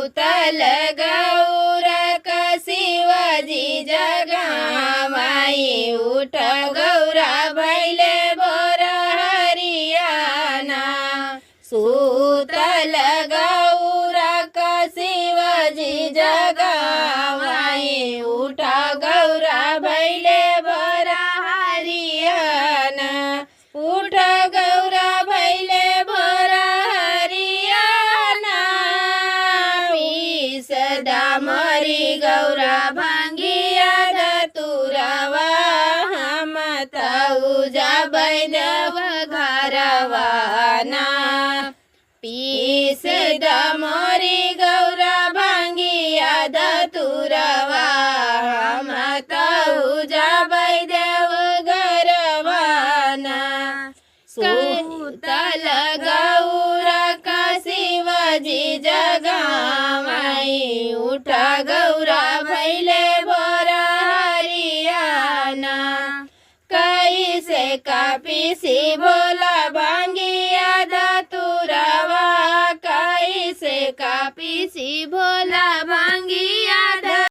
सूतल गौरा का शिवाजी जगावाई उठ गौरा भैले भोर हरियाना सूतल गौरा का शिवाजी जगावाई उठ गौरा भैले भोर हरियाना उठ गौरा भैले भोर हरियाना सदा मरी गौरा भांगिया धतुरवा हम ताऊ जा बैदव घरवाना पीस दमरी गौरा भांगिया धतुरवा हम ताऊ जा बैदव घरवाना सूतल गौरा का शिवाजी जगावाई उठ गौरा भैले भोर हरियाना कैसे कापिसी भोला भांगिया धतुरवा कैसे कापिसी भोला भांगिया